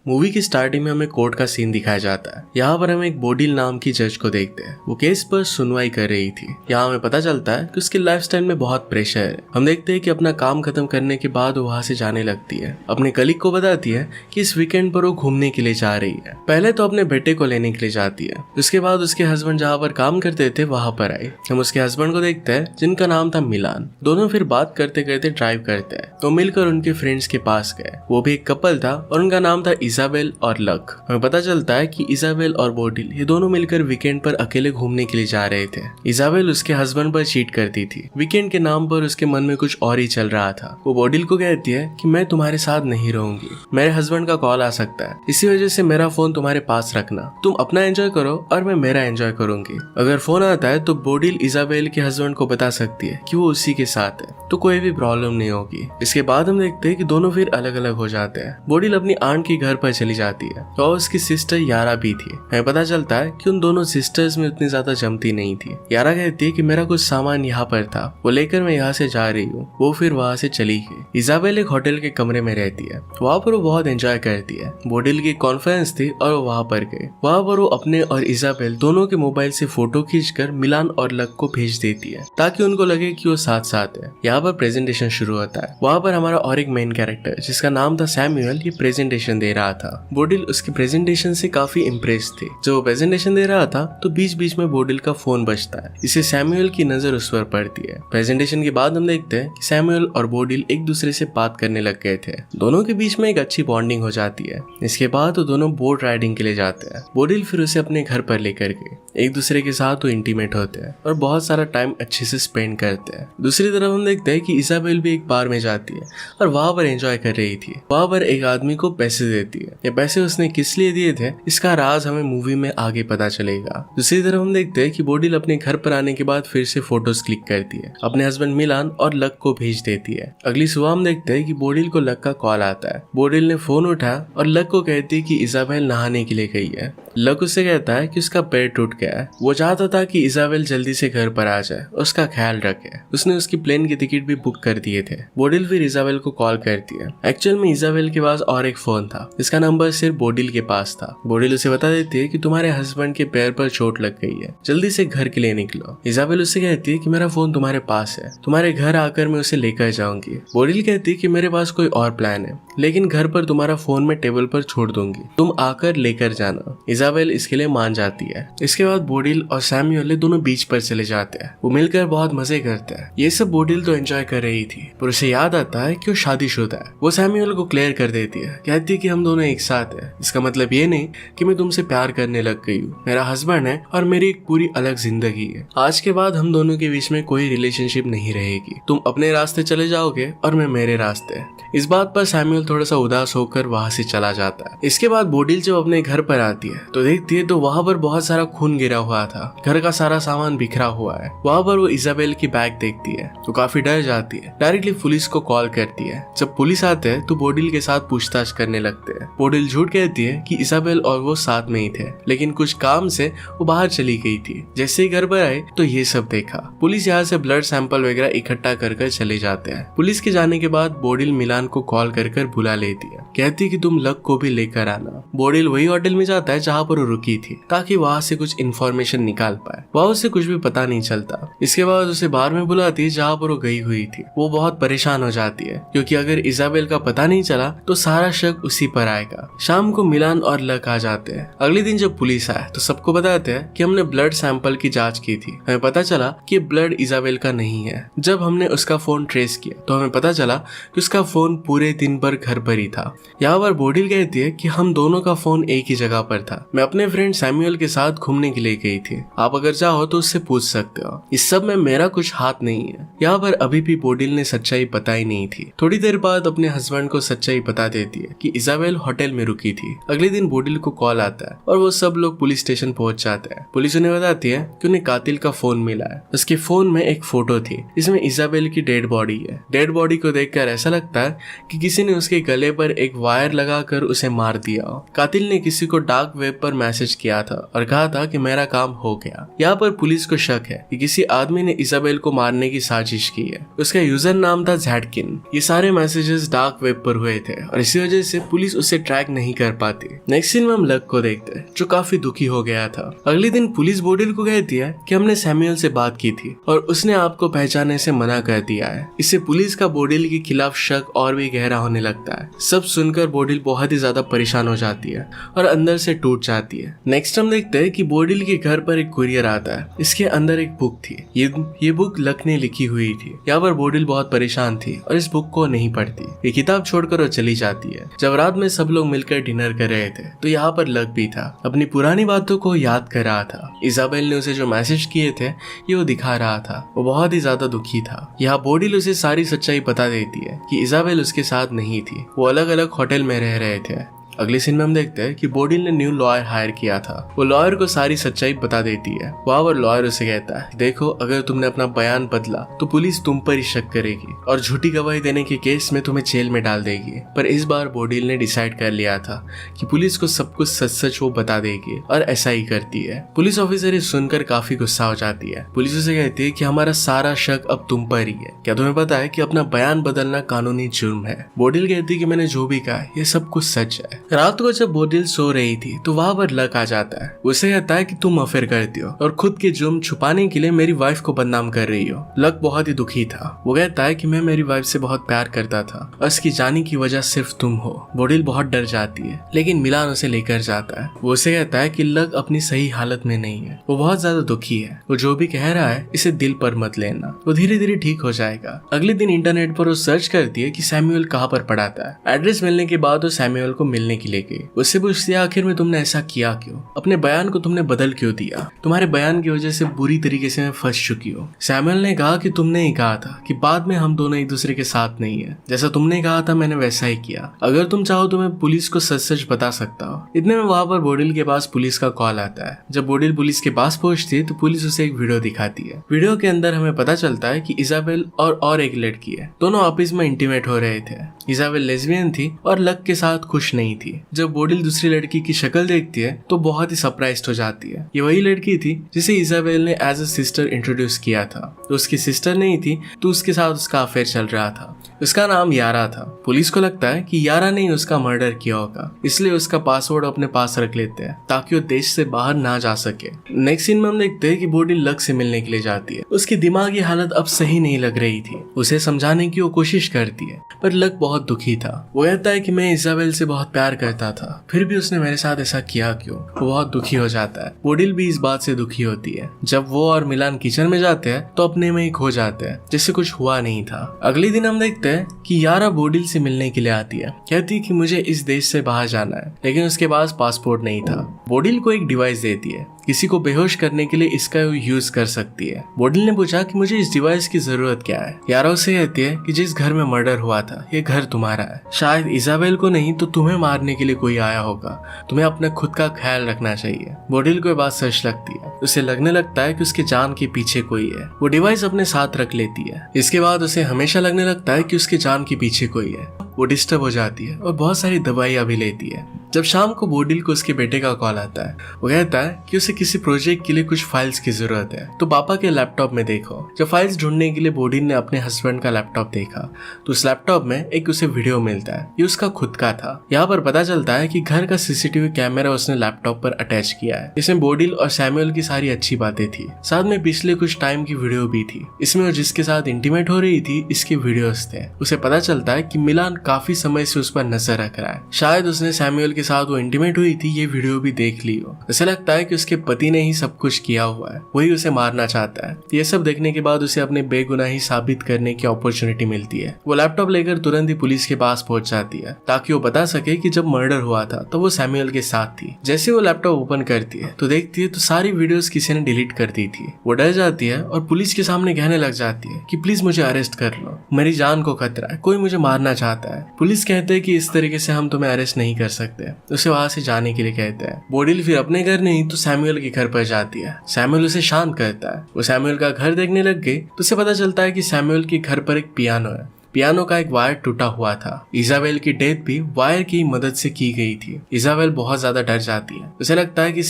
Movie की starting में हमें कोर्ट का सीन दिखाया जाता है। यहाँ पर हम एक बोडिल नाम की जज को देखते हैं। वो केस पर सुनवाई कर रही थी। यहाँ हमें पता चलता है कि उसकी लाइफस्टाइल में बहुत प्रेशर है। हम देखते हैं कि अपना काम खत्म करने के बाद वो वहाँ से जाने लगती है। अपने कलीग को बताती है कि इस वीकेंड पर वो घूमने के लिए जा रही है। पहले तो अपने बेटे को लेने के लिए जाती है। उसके बाद उसके हस्बैंड जहाँ पर काम करते थे वहां पर आए। हम उसके हस्बैंड को देखते हैं जिनका नाम था मिलान। दोनों फिर बात करते करते ड्राइव करते हैं तो मिलकर उनके फ्रेंड्स के पास गए। वो भी एक कपल था और उनका नाम था इजाबेल और लक। हमें पता चलता है कि इजाबेल और बोडिल ये दोनों मिलकर वीकेंड पर अकेले घूमने के लिए जा रहे थे। इजाबेल उसके हस्बैंड पर चीट करती थी। वीकेंड के नाम पर उसके मन में कुछ और ही चल रहा था। वो बोडिल को कहती है कि मैं तुम्हारे साथ नहीं रहूंगी, मेरे हस्बैंड का कॉल आ सकता है, इसी वजह से मेरा फोन तुम्हारे पास रखना, तुम अपना एंजॉय करो और मैं मेरा एंजॉय करूंगी। अगर फोन आता है तो बोडिल इजाबेल के हस्बैंड को बता सकती है कि वो उसी के साथ है, तो कोई भी प्रॉब्लम नहीं होगी। इसके बाद हम देखते हैं कि दोनों फिर अलग अलग हो जाते हैं। बोडिल अपनी आंट के घर पर चली जाती है और उसकी सिस्टर यारा भी थी। हमें पता चलता है कि उन दोनों सिस्टर्स में उतनी ज्यादा जमती नहीं थी। यारा कहती है कि मेरा कुछ सामान यहाँ पर था, वो लेकर मैं यहाँ से जा रही हूँ। वो फिर वहाँ से चली गई। इजाबेल एक होटल के कमरे में रहती है। वहाँ पर वो बहुत एंजॉय करती है। बोडिल की कॉन्फ्रेंस थी और वो वहाँ पर गए। वहाँ पर वो अपने और इजाबेल दोनों के मोबाइल से फोटो खींचकर मिलान और लक को भेज देती है ताकि उनको लगे कि वो साथ साथ है। यहाँ पर प्रेजेंटेशन शुरू होता है। वहाँ पर हमारा और एक मेन कैरेक्टर जिसका नाम था सैमुअल ये प्रेजेंटेशन दे रहा था। बोडिल उसकी प्रेजेंटेशन से काफी इम्प्रेस थी। जब वो प्रेजेंटेशन दे रहा था तो बीच बीच में बोडिल का फोन बजता है। इसे सैमुअल की नजर उस पर पड़ती है। प्रेजेंटेशन के बाद हम देखते हैं कि सैमुअल और बोडिल एक दूसरे से बात करने लग गए थे। दोनों के बीच में एक अच्छी बॉन्डिंग हो जाती है। इसके बाद वो दोनों बोट राइडिंग के लिए जाते हैं। बोडिल फिर उसे अपने घर पर लेकर गए। एक दूसरे के साथ वो इंटीमेट होते हैं और बहुत सारा टाइम अच्छे से स्पेंड करते हैं। दूसरी तरफ हम देखते हैं कि इजाबेल भी एक बार में जाती है और वहां पर एंजॉय कर रही थी। वहां पर एक आदमी को पैसे देती है। ये पैसे उसने किस लिए दिए थे इसका राज हमें मूवी में आगे पता चलेगा। दूसरी तरफ हम देखते हैं कि बोडिल अपने घर पर आने के बाद फिर से फोटोज क्लिक करती है। अपने हस्बैंड मिलान और लक को भेज देती है। अगली सुबह हम देखते हैं कि बोडिल को लक का कॉल आता है। बोडिल ने फोन उठाया और लक को कहती है कि इजाबेल नहाने के लिए गई है। लक उससे कहता है कि उसका पैर टूट गया है। वो चाहता था कि इजाबेल जल्दी से घर पर आ जाए और उसका ख्याल रखे। उसने उसकी प्लेन की टिकट भी बुक कर दिए थे। बोडिल फिर इजाबेल को कॉल करती है। एक्चुअल में इजाबेल के पास और एक फोन था जिसका नंबर सिर्फ बोडिल के पास था। बोडिल उसे बता देती है कि तुम्हारे हस्बैंड के पैर पर चोट लग गई है, जल्दी से घर के लिए निकलो। इजाबेल उससे कहती है कि मेरा फोन तुम्हारे पास है, तुम्हारे घर आकर मैं उसे लेकर जाऊंगी। बोडिल कहती है कि मेरे पास कोई और प्लान है, लेकिन घर पर तुम्हारा फोन मैं टेबल पर छोड़ दूंगी, तुम आकर लेकर जाना। इजाबेल इसके लिए मान जाती है। इसके बाद बोडिल और सैमुअल दोनों बीच पर चले जाते हैं। वो मिलकर बहुत मजे करते हैं। ये सब बोडिल तो एंजॉय कर रही थी पर उसे याद आता है कि वो शादीशुदा है। वो सैमुअल को क्लियर कर देती है, कहती है कि हम दोनों एक साथ हैं। इसका मतलब ये नहीं कि मैं तुमसे प्यार करने लग गई हूँ। मेरा हस्बैंड है और मेरी एक पूरी अलग जिंदगी है। आज के बाद हम दोनों के बीच में कोई रिलेशनशिप नहीं रहेगी। तुम अपने रास्ते चले जाओगे और मैं मेरे रास्ते। इस बात पर सैमुअल थोड़ा सा उदास होकर वहां से चला जाता है। इसके बाद बोडिल जब अपने घर पर आती है तो देखती है तो वहां पर बहुत सारा खून गिरा हुआ था। घर का सारा सामान बिखरा हुआ है। वहां पर वो इजाबेल की बैग देखती है तो काफी डर जाती है। डायरेक्टली पुलिस को कॉल करती है। जब पुलिस आते हैं तो बोडिल के साथ पूछताछ करने लगते हैं। बोडिल झूठ कहती है कि इजाबेल और वो साथ में ही थे, लेकिन कुछ काम से वो बाहर चली गई थी। जैसे ही घर पर आए तो ये सब देखा। पुलिस यहाँ से ब्लड सैंपल वगैरह इकट्ठा कर चले जाते हैं। पुलिस के जाने के बाद बोडिल मिलान को कॉल कर बुला लेती है। कहती है कि तुम लक को भी लेकर आना। बोडिल वही होटल में जाता है जहाँ पर वो रुकी थी ताकि वहाँ से कुछ इन्फॉर्मेशन निकाल पाए। वहाँ उसे कुछ भी पता नहीं चलता। इसके बाद उसे बार में बुलाती है जहाँ पर वो गई हुई थी। वो बहुत परेशान हो जाती है क्योंकि अगर इजाबेल का पता नहीं चला तो सारा शक उसी पर आएगा। शाम को मिलान और लक आ जाते हैं। अगले दिन जब पुलिस आए तो सबको बताते हैं कि हमने ब्लड सैंपल की जांच की थी। हमें पता चला कि ब्लड इजाबेल का नहीं है। जब हमने उसका फोन ट्रेस किया तो हमें पता चला कि उसका फोन पूरे दिन भर घर पर ही था। यहाँ पर बोडिल कहती है कि हम दोनों का फोन एक ही जगह पर था। मैं अपने फ्रेंड सैमुअल के साथ घूमने के लिए गई थी। आप अगर चाहो तो उससे पूछ सकते हो। इस सब में मेरा कुछ हाथ नहीं है। यहाँ पर अभी भी बोडिल ने सच्चाई पता ही नहीं थी। थोड़ी देर बाद अपने हस्बैंड को सच्चाई बता देती है कि इजाबेल होटल में रुकी थी। अगले दिन बोडिल को कॉल आता है और वो सब लोग पुलिस स्टेशन पहुंच जाते हैं। पुलिस उन्हें बताती है कि उन्हें कातिल का फोन मिला है। उसके फोन में एक फोटो थी, इसमें इजाबेल की डेड बॉडी है। डेड बॉडी को देखकर ऐसा लगता है कि किसी ने उसके गले पर एक वायर लगाकर उसे मार दिया हो। कातिल ने किसी को डार्क वेब वेब पर मैसेज किया था और कहा था कि मेरा काम हो गया। यहाँ पर पुलिस को शक है कि किसी आदमी ने इजाबेल को मारने की साजिश की है। उसका यूजर नाम था ज़ैटकिन। ये सारे मैसेजेस डार्क वेब पर हुए थे और इसी वजह से पुलिस उसे ट्रैक नहीं कर पाती। नेक्स्ट सीन में हम लक को देखते हैं जो काफी दुखी हो गया था। अगले दिन पुलिस बोडिल को कहती है कि हमने सैमुअल से बात की थी और उसने आपको पहचानने से मना कर दिया है। इससे पुलिस का बोडिल के खिलाफ शक और भी गहरा होने लगता है। सब सुनकर बोडिल बहुत ही ज्यादा परेशान हो जाती है और अंदर से टूट जाती है। नेक्स्ट हम देखते हैं कि बोडिल के घर पर एक कुरियर आता है। इसके अंदर एक बुक थी। ये बुक लक ने लिखी हुई थी। यहाँ पर बोडिल बहुत परेशान थी और इस बुक को नहीं पढ़ती। ये किताब छोड़कर वो चली जाती है। जब रात में सब लोग मिलकर डिनर कर रहे थे तो यहाँ पर लक भी था। अपनी पुरानी बातों को याद कर रहा था। इजाबेल ने उसे जो मैसेज किए थे ये वो दिखा रहा था। वो बहुत ही ज्यादा दुखी था। यहाँ बोडिल उसे सारी सच्चाई बता देती है कि इजाबेल उसके साथ नहीं थी। वो अलग अलग होटल में रह रहे थे। अगले सीन में हम देखते हैं कि बोडिल ने न्यू लॉयर हायर किया था। वो लॉयर को सारी सच्चाई बता देती है। वहाँ पर लॉयर उसे कहता है, देखो अगर तुमने अपना बयान बदला तो पुलिस तुम पर ही शक करेगी और झूठी गवाही देने के केस में तुम्हें जेल में डाल देगी। पर इस बार बोडिल ने डिसाइड कर लिया था कि पुलिस को सब कुछ सच सच वो बता देगी और ऐसा ही करती है। पुलिस ऑफिसर ये सुनकर काफी गुस्सा हो जाती है। पुलिस उसे कहती है कि हमारा सारा शक अब तुम पर ही है। क्या तुम्हें पता है कि अपना बयान बदलना कानूनी जुर्म है? बोडिल कहती है कि मैंने जो भी कहा ये सब कुछ सच है। रात को जब बोडिल सो रही थी तो वहाँ पर लक आ जाता है। उसे कहता है कि तुम अफेयर करती हो और खुद के जुर्म छुपाने के लिए मेरी वाइफ को बदनाम कर रही हो। लक बहुत ही दुखी था। वो कहता है कि मैं मेरी वाइफ से बहुत प्यार करता था और इसकी जाने की वजह सिर्फ तुम हो। बोडिल बहुत डर जाती है लेकिन मिलान उसे लेकर जाता है। वो उसे कहता है कि लक अपनी सही हालत में नहीं है। वो बहुत ज्यादा दुखी है। वो जो भी कह रहा है इसे दिल पर मत लेना। वो धीरे धीरे ठीक हो जाएगा। अगले दिन इंटरनेट पर वो सर्च करती है कि सैमुअल कहाँ पर पढ़ाता है। एड्रेस मिलने के बाद वो सैमुअल को मिलने के लिए गई। उससे पूछती है आखिर में तुमने ऐसा किया क्यों? अपने बयान को तुमने बदल क्यों दिया? तुम्हारे बयान की वजह से बुरी तरीके से मैं फंस चुकी हूँ। सैमुअल ने कहा कि तुमने ही कहा था कि बाद में हम दोनों एक दूसरे के साथ नहीं है। जैसा तुमने कहा था मैंने वैसा ही किया। अगर तुम चाहो तो मैं पुलिस को सच सच बता सकता हूँ। इतने में वहाँ पर बोडिल के पास पुलिस का कॉल आता है। जब बोडिल पुलिस के पास पहुंचती है तो पुलिस उसे एक वीडियो दिखाती है। वीडियो के अंदर हमें पता चलता है कि इजाबेल और एक लड़की है। दोनों आपस में इंटीमेट हो रहे थे। इजाबेल लेस्बियन थी और लक के साथ खुश नहीं थी। जब बोडिल दूसरी लड़की की शक्ल देखती है तो बहुत ही सरप्राइज्ड हो जाती है। ये वही लड़की थी जिसे इजाबेल ने एज अ सिस्टर इंट्रोड्यूस किया था। तो उसकी सिस्टर नहीं थी तो उसके साथ उसका अफेयर चल रहा था। उसका नाम यारा था। पुलिस को लगता है कि यारा ने उसका मर्डर किया होगा, इसलिए उसका पासवर्ड अपने पास रख लेते हैं ताकि वो देश से बाहर ना जा सके। नेक्स्ट सीन में हम देखते हैं कि बोडिल लक से मिलने के लिए जाती है। उसकी दिमागी हालत अब सही नहीं लग रही थी। उसे समझाने की वो कोशिश करती है पर लक बहुत दुखी था। वो कहता है कि मैं इजाबेल से बहुत प्यार करता था, फिर भी उसने मेरे साथ ऐसा किया क्यों? वो बहुत दुखी हो जाता है। बोडिल भी इस बात से दुखी होती है। जब वो और मिलान किचन में जाते हैं तो अपने में ही खो जाते हैं जैसे कुछ हुआ नहीं था। अगले दिन हम देखते हैं कि यारा बोडिल से मिलने के लिए आती है। कहती है कि मुझे इस देश से बाहर जाना है, लेकिन उसके पास पासपोर्ट नहीं था। बोडिल को एक डिवाइस देती है। किसी को बेहोश करने के लिए इसका यूज कर सकती है। बोडिल ने पूछा कि मुझे इस डिवाइस की जरूरत क्या है। यारा उसे कहती है कि जिस घर में मर्डर हुआ था ये घर तुम्हारा है। शायद इजाबेल को नहीं तो तुम्हें मारने के लिए कोई आया होगा। तुम्हें अपने खुद का ख्याल रखना चाहिए। बोडिल को ये बात सच लगती है। उसे लगने लगता है कि उसके जान के पीछे कोई है। वो डिवाइस अपने साथ रख लेती है। इसके बाद उसे हमेशा लगने लगता है कि उसके जान के पीछे कोई है। वो डिस्टर्ब हो जाती है और बहुत सारी दवाइयां भी लेती है। जब शाम को बोडिल को उसके बेटे का कॉल आता है, वो कहता है कि उसे किसी प्रोजेक्ट के लिए कुछ फाइल्स की जरूरत है, तो पापा के लैपटॉप में देखो। जब फाइल्स ढूंढने के लिए बोडिल ने अपने हस्बैंड का लैपटॉप देखा तो उस लैपटॉप में एक उसे वीडियो मिलता है। ये उसका खुद का था। यहाँ पर पता चलता है कि घर का सीसीटीवी कैमरा उसने लैपटॉप पर अटैच किया है। इसमें बोडिल और सैमुअल की सारी अच्छी बातें थी। साथ में पिछले कुछ टाइम की वीडियो भी थी। इसमें वो जिसके साथ इंटीमेट हो रही थी इसके वीडियोस थे। उसे पता चलता है कि मिलान काफी समय से उस पर नजर रख रहा है। शायद उसने सैमुअल के साथ वो इंटीमेट हुई थी ये वीडियो भी देख ली हो। उसे लगता है कि उसके पति ने ही सब कुछ किया हुआ है, वही उसे मारना चाहता है। ये सब देखने के बाद उसे अपने बेगुनाही साबित करने की अपॉर्चुनिटी मिलती है। वो लैपटॉप लेकर तुरंत ही पुलिस के पास पहुंच जाती है ताकि वो बता सके कि जब मर्डर हुआ था तो वो सैमुअल के साथ थी। जैसे वो लैपटॉप ओपन करती है तो देखती है तो सारी वीडियोस किसी ने डिलीट कर दी थी। वो डर जाती है और पुलिस के सामने कहने लग जाती है कि प्लीज मुझे अरेस्ट कर लो, मेरी जान को खतरा है, कोई मुझे मारना चाहता है। पुलिस कहते हैं कि इस तरीके से हम तुम्हें अरेस्ट नहीं कर सकते। उसे वहां से जाने के लिए कहते हैं। बोडिल फिर अपने घर नहीं तो सैमुअल के घर पर जाती है। सैमुअल उसे शांत करता है। वो सैमुअल का घर देखने लग गई तो उसे पता चलता है कि सैमुअल के घर पर एक पियानो है। पियानो का एक वायर टूटा हुआ था। इजाबेल की डेथ भी वायर की मदद से की गई थी। इजाबेल बहुत ज्यादा डर जाती है। उसे लगता है कि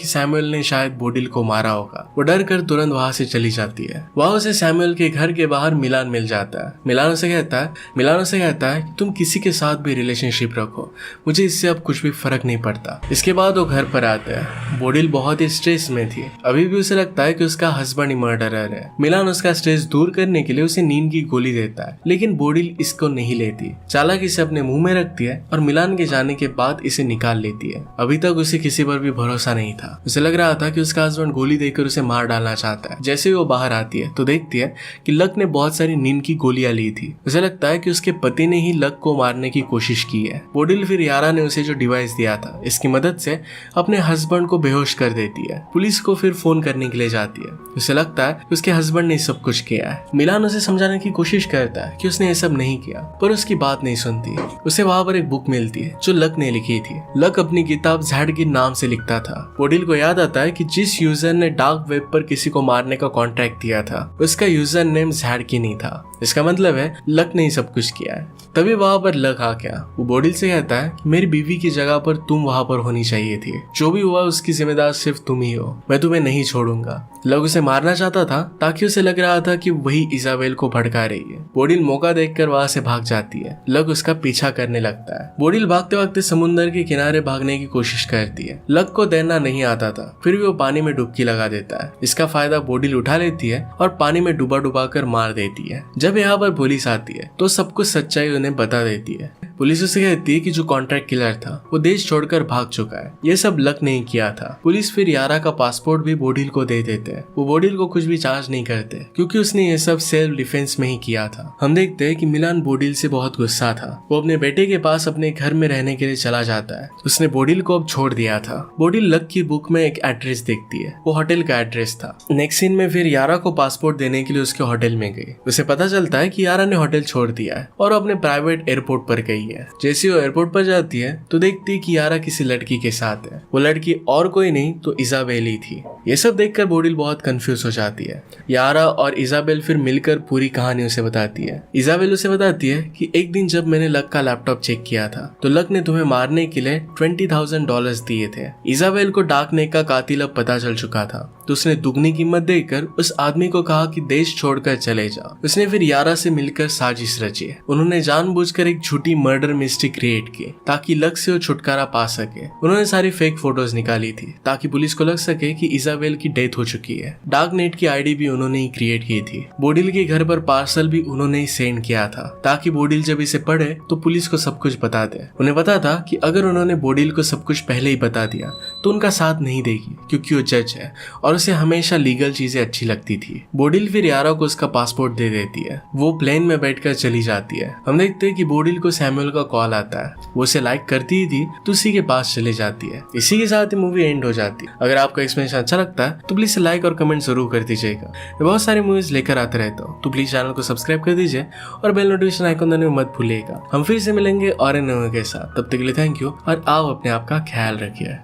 सैमुअल ने शायद बोडिल को मारा होगा। वो डर कर तुरंत वहां से चली जाती है। वहां उसे सैमुअल के घर के बाहर मिलान मिल जाता है। मिलान उसे कहता है कि तुम किसी के साथ भी रिलेशनशिप रखो, मुझे इससे अब कुछ भी फर्क नहीं पड़ता। इसके बाद वो घर पर आता है। बोडिल बहुत ही स्ट्रेस में थी। अभी भी उसे लगता है कि उसका हस्बैंड ही मर्डरर है। मिलान उसका स्ट्रेस दूर करने के लिए उसे नींद की गोली देता है, लेकिन बोडिल इसको नहीं लेती। चालाकी से अपने मुंह में रखती है और मिलान के जाने के बाद इसे निकाल लेती है। अभी तक उसे किसी पर भी भरोसा नहीं था। उसे लग रहा था कि उसका हस्बैंड गोली देकर उसे मार डालना चाहता है। जैसे ही वो बाहर आती है तो देखती है कि लक ने बहुत सारी नींद की गोलियां ली थी। उसे लगता है कि उसके पति ने ही लक को मारने की कोशिश की है। बोडिल फिर यारा ने उसे जो डिवाइस दिया था इसकी मदद से अपने हस्बैंड को बेहोश कर देती है। पुलिस को फिर फोन करने के लिए जाती है। उसे लगता है कि उसके हस्बैंड ने सब कुछ किया है। मिलान उसे समझाने की कोशिश करता है कि उसने ये सब नहीं किया, पर उसकी बात नहीं सुनती। उसे वहां पर एक बुक मिलती है जो लक ने लिखी थी। लक अपनी किताब जैड के नाम से लिखता था। बोडिल को याद आता है कि जिस यूजर ने डार्क वेब पर किसी को मारने का कॉन्ट्रैक्ट दिया था उसका यूजर नेम जैड की नहीं था। इसका मतलब है लक ने ही सब कुछ किया है। तभी वहां पर लक आ गया। वो बोडिल से कहता है मेरी बीवी की जगह पर तुम वहां पर होनी चाहिए थी। जो भी हुआ उसकी जिम्मेदार सिर्फ तुम ही हो। मैं तुम्हें नहीं छोड़ूंगा। लक उसे मारना चाहता था ताकि उसे लग रहा था कि वही इजाबेल को भड़का रही है। बोडिल मौका देखकर वहां से भाग जाती है। लक उसका पीछा करने लगता है। बोडिल भागते भागते समुद्र के किनारे भागने की कोशिश करती है। लक को तैरना नहीं आता था, फिर भी वो पानी में डुबकी लगा देता है। इसका फायदा बोडिल उठा लेती है और पानी में डुबा कर मार देती है। जब यहाँ पर पुलिस आती है तो सब कुछ सच्चाई उन्हें बता देती है। पुलिस उसे कहती है कि जो कॉन्ट्रैक्ट किलर था वो देश छोड़कर भाग चुका है। ये सब लक नहीं किया था। पुलिस फिर यारा का पासपोर्ट भी बोडिल को दे देते हैं। वो बोडिल को कुछ भी चार्ज नहीं करते क्योंकि उसने ये सब सेल्फ डिफेंस में ही किया था। हम देखते हैं कि मिलान बोडिल से बहुत गुस्सा था। वो अपने बेटे के पास अपने घर में रहने के लिए चला जाता है। उसने बोडिल को अब छोड़ दिया था। बोडिल लक की बुक में एक एड्रेस देखती है। वो होटल का एड्रेस था। नेक्स्ट सीन में फिर यारा को पासपोर्ट देने के लिए उसके होटल में गई। उसे पता चलता है कि यारा ने होटल छोड़ दिया है और अपने प्राइवेट एयरपोर्ट पर गई है। जैसे वो एयरपोर्ट पर जाती है तो देखती है कि यारा किसी लड़की के साथ है। वो लड़की और कोई नहीं तो इजाबेल ही थी। ये सब देखकर बोडिल बहुत कंफ्यूज हो जाती है। यारा और इजाबेल फिर मिलकर पूरी कहानी उसे बताती है। इजाबेल उसे बताती है कि एक दिन जब मैंने लक का लैपटॉप चेक किया था तो लक ने तुम्हें मारने के लिए $20,000 दिए थे। इजाबेल को डार्क नेट का कातिल अब पता चल चुका था तो उसने दुगनी कीमत देकर उस आदमी को कहा कि देश छोड़कर चले जाओ। उसने फिर यारा से मिलकर साजिश रची। उन्होंने जानबूझकर एक झूठी मर्डर मिस्ट्री क्रिएट की ताकि लक से वो छुटकारा पा सके। उन्होंने सारी फेक फोटोज निकाली थी ताकि पुलिस को लग सके कि इजाबेल की डेथ हो चुकी है। डार्क नेट की आईडी भी उन्होंने ही क्रिएट की थी। बोडिल के घर पर पार्सल भी उन्होंने ही सेंड किया था ताकि बोडिल जब इसे पढ़े तो पुलिस को सब कुछ बता दे। उन्हें पता था कि अगर उन्होंने बोडिल को सब कुछ पहले ही बता दिया तो उनका साथ नहीं देगी क्योंकि वो जज है और उसे हमेशा लीगल चीजें अच्छी लगती थी। बोडिल फिर यारा को उसका पासपोर्ट दे देती है। वो प्लेन में बैठकर चली जाती है। हम देखते हैं कि बोडिल को सैमुअल का कॉल आता है। वो उसे लाइक करती ही थी तो उसी के पास चले जाती है। इसी के साथ ही मूवी एंड हो जाती है। अगर आपको एक्सप्लेनेशन अच्छा लगता है तो प्लीज लाइक और कमेंट जरूर कर दीजिएगा। मैं बहुत सारी मूवीज लेकर आते रहता हूँ तो प्लीज चैनल को सब्सक्राइब कर दीजिए और बेल नोटिफिकेशन आइकन दबाने मत भूलिएगा। हम फिर से मिलेंगे और इन के साथ। तब तक के लिए थैंक यू और आप अपने आप का ख्याल रखिए।